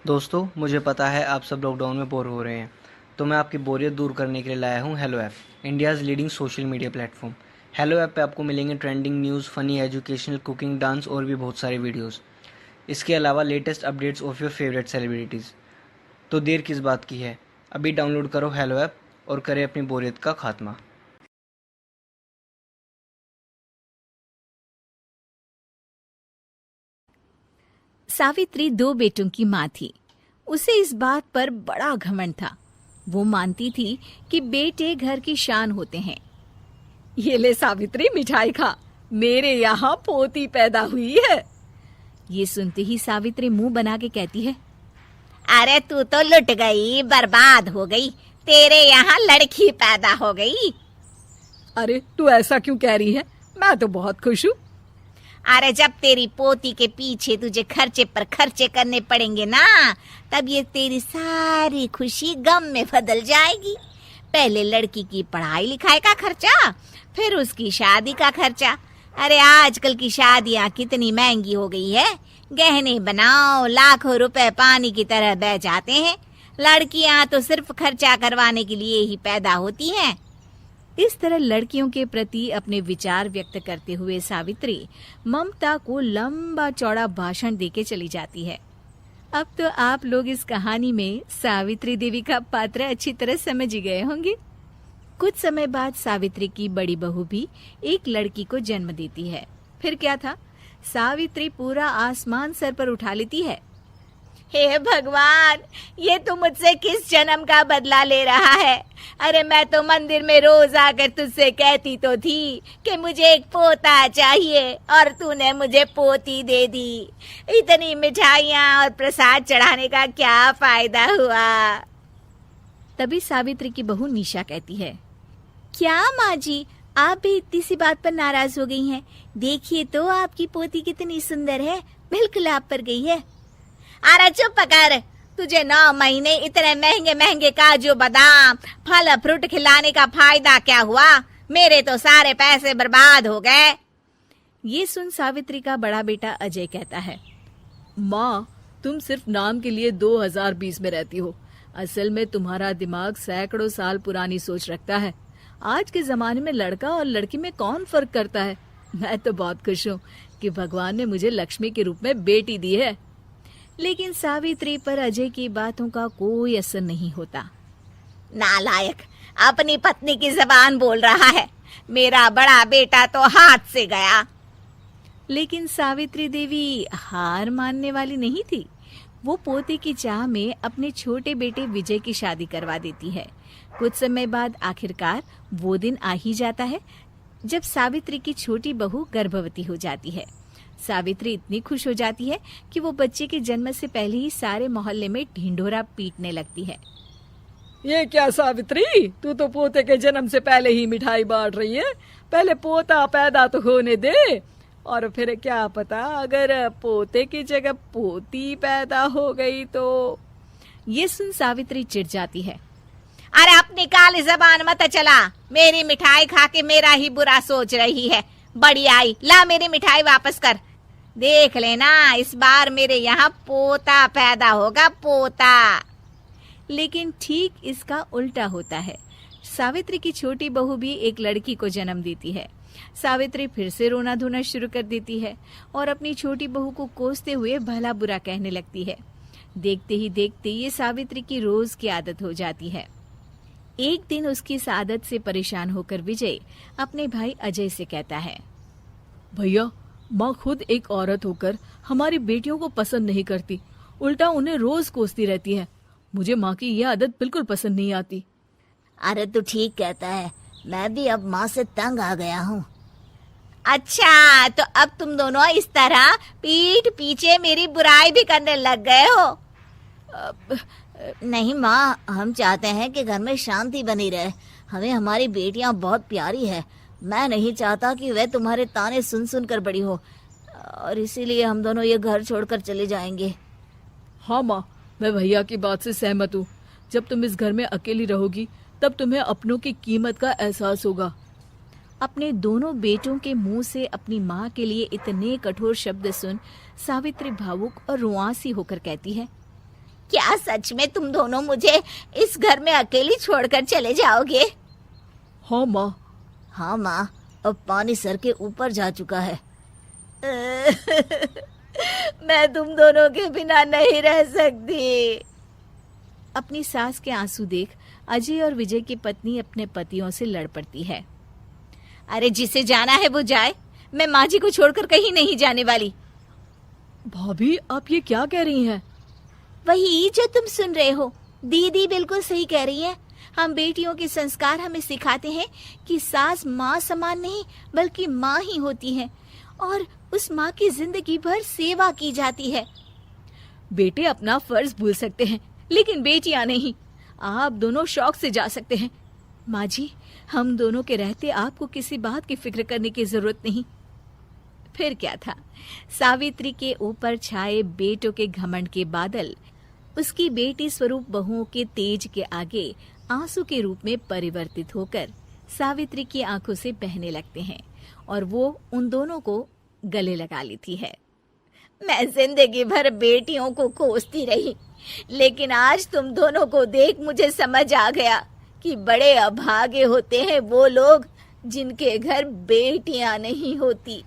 दोस्तों, मुझे पता है आप सब लॉकडाउन में बोर हो रहे हैं, तो मैं आपकी बोरियत दूर करने के लिए लाया हूँ hello app, India's leading social media platform. Hello app पे आपको मिलेंगे trending news, funny, educational, cooking, dance और भी बहुत सारे वीडियोस। इसके अलावा latest updates of your favourite celebrities. तो देर किस बात की है, अभी डाउनलोड करो हेलो ऐप और करें अपनी बोरियत का खात्मा। सावित्री 2 बेटों की माँ थी। उसे इस बात पर बड़ा घमंड था। वो मानती थी कि बेटे घर की शान होते हैं। ये ले सावित्री, मिठाई खा, मेरे यहाँ पोती पैदा हुई है। ये सुनते ही सावित्री मुंह बना के कहती है, अरे तू तो लुट गई, बर्बाद हो गई, तेरे यहाँ लड़की पैदा हो गई। अरे तू ऐसा क्यों कह रही है? मैं तो बहुत खुश हूँ। अरे जब तेरी पोती के पीछे तुझे खर्चे पर खर्चे करने पड़ेंगे ना, तब ये तेरी सारी खुशी गम में बदल जाएगी। पहले लड़की की पढ़ाई लिखाई का खर्चा, फिर उसकी शादी का खर्चा। अरे आजकल की शादियाँ कितनी महंगी हो गई है। गहने बनाओ, लाखों रुपए पानी की तरह बह जाते हैं। लड़कियां तो सिर्फ खर्चा करवाने के लिए ही पैदा होती हैं। इस तरह लड़कियों के प्रति अपने विचार व्यक्त करते हुए सावित्री ममता को लंबा चौड़ा भाषण देके चली जाती है। अब तो आप लोग इस कहानी में सावित्री देवी का पात्र अच्छी तरह समझ ही गए होंगे। कुछ समय बाद सावित्री की बड़ी बहू भी एक लड़की को जन्म देती है। फिर क्या था, सावित्री पूरा आसमान सर पर उठा लेती है। हे भगवान, ये तू मुझसे किस जन्म का बदला ले रहा है? अरे मैं तो मंदिर में रोज आकर तुझसे कहती तो थी कि मुझे एक पोता चाहिए, और तूने मुझे पोती दे दी। इतनी मिठाइयाँ और प्रसाद चढ़ाने का क्या फायदा हुआ? तभी सावित्री की बहू निशा कहती है, क्या माँ जी, आप भी इतनी सी बात पर नाराज हो गई हैं? देखिए तो आपकी पोती कितनी सुंदर है, बिल्कुल आप पर गई है। अरे चुप कर, तुझे 9 महीने इतने महंगे महंगे काजू बादाम फल फ्रूट खिलाने का फायदा क्या हुआ? मेरे तो सारे पैसे बर्बाद हो गए। ये सुन सावित्री का बड़ा बेटा अजय कहता है, माँ, तुम सिर्फ नाम के लिए 2020 में रहती हो। असल में तुम्हारा दिमाग सैकड़ों साल पुरानी सोच रखता है। आज के जमाने में लड़का और लड़की में कौन फर्क करता है? मैं तो बहुत खुश हूँ कि भगवान ने मुझे लक्ष्मी के रूप में बेटी दी है। लेकिन सावित्री पर अजय की बातों का कोई असर नहीं होता। नालायक, अपनी पत्नी की जबान बोल रहा है। मेरा बड़ा बेटा तो हाथ से गया। लेकिन सावित्री देवी हार मानने वाली नहीं थी। वो पोते की चाह में अपने छोटे बेटे विजय की शादी करवा देती है। कुछ समय बाद आखिरकार वो दिन आ ही जाता है जब सावित्री की छोटी बहू गर्भवती हो जाती है। सावित्री इतनी खुश हो जाती है कि वो बच्चे के जन्म से पहले ही सारे मोहल्ले में ढिंढोरा पीटने लगती है। ये क्या सावित्री, तू तो पोते के जन्म से पहले ही मिठाई बांट रही है। पहले पोता पैदा तो होने दे, और फिर क्या पता अगर पोते की जगह पोती पैदा हो गई तो। ये सुन सावित्री चिढ़ जाती है। अरे अपनी काली जबान मत चला। मेरी मिठाई खा के मेरा ही बुरा सोच रही है। बड़ी आई, ला मेरी मिठाई वापस कर। देख लेना, इस बार मेरे यहाँ पोता पैदा होगा, पोता। लेकिन ठीक इसका उल्टा होता है। सावित्री की छोटी बहू भी एक लड़की को जन्म देती है। सावित्री फिर से रोना धोना शुरू कर देती है और अपनी छोटी बहू को कोसते हुए भला बुरा कहने लगती है। देखते ही देखते ये सावित्री की रोज की आदत हो जाती है। एक दिन उसकी इस आदत से परेशान होकर विजय अपने भाई अजय से कहता है, भैया, माँ खुद एक औरत होकर हमारी बेटियों को पसंद नहीं करती, उल्टा उन्हें रोज कोसती रहती है। मुझे माँ की यह आदत बिल्कुल पसंद नहीं आती। अरे तू ठीक कहता है, मैं भी अब माँ से तंग आ गया हूँ। अच्छा, तो अब तुम दोनों इस तरह पीठ पीछे मेरी बुराई भी करने लग गए हो? नहीं माँ, हम चाहते हैं कि घर में शांति बनी रहे। हमें हमारी बेटियाँ बहुत प्यारी है। मैं नहीं चाहता कि वह तुम्हारे ताने सुन सुन कर बड़ी हो, और इसीलिए हम दोनों ये घर छोड़कर चले जाएंगे। हाँ माँ, मैं भैया की बात से सहमत हूँ। जब तुम इस घर में अकेली रहोगी तब तुम्हें अपनों की कीमत का एहसास होगा। अपने दोनों बेटों के मुंह से अपनी माँ के लिए इतने कठोर शब्द सुन सावित्री भावुक और रुआंसी होकर कहती है, क्या सच में तुम दोनों मुझे इस घर में अकेली छोड़कर चले जाओगे? हाँ माँ। हाँ माँ, अब पानी सर के ऊपर जा चुका है। मैं तुम दोनों के बिना नहीं रह सकती। अपनी सास के आंसू देख अजय और विजय की पत्नी अपने पतियों से लड़ पड़ती है। अरे जिसे जाना है वो जाए, मैं माँ जी को छोड़कर कहीं नहीं जाने वाली। भाभी आप ये क्या कह रही हैं? वही जो तुम सुन रहे हो, दीदी बिल्कुल सही कह रही है। हम बेटियों के संस्कार हमें सिखाते हैं कि सास माँ समान नहीं बल्कि माँ ही होती है और उस माँ की जिंदगी भर सेवा की जाती है। बेटे अपना फर्ज भूल सकते हैं लेकिन बेटियां नहीं। आप दोनों शौक से जा सकते हैं। माँ जी, हम दोनों के रहते आपको किसी बात की फिक्र करने की जरूरत नहीं। फिर क्या था, सावित्री के ऊपर छाए बेटों के घमंड के बादल उसकी बेटी स्वरूप बहुओं के तेज के आगे आंसू के रूप में परिवर्तित होकर सावित्री की आंखों से बहने लगते हैं और वो उन दोनों को गले लगा लेती है। मैं जिंदगी भर बेटियों को कोसती रही, लेकिन आज तुम दोनों को देख मुझे समझ आ गया कि बड़े अभागे होते हैं वो लोग जिनके घर बेटियां नहीं होती।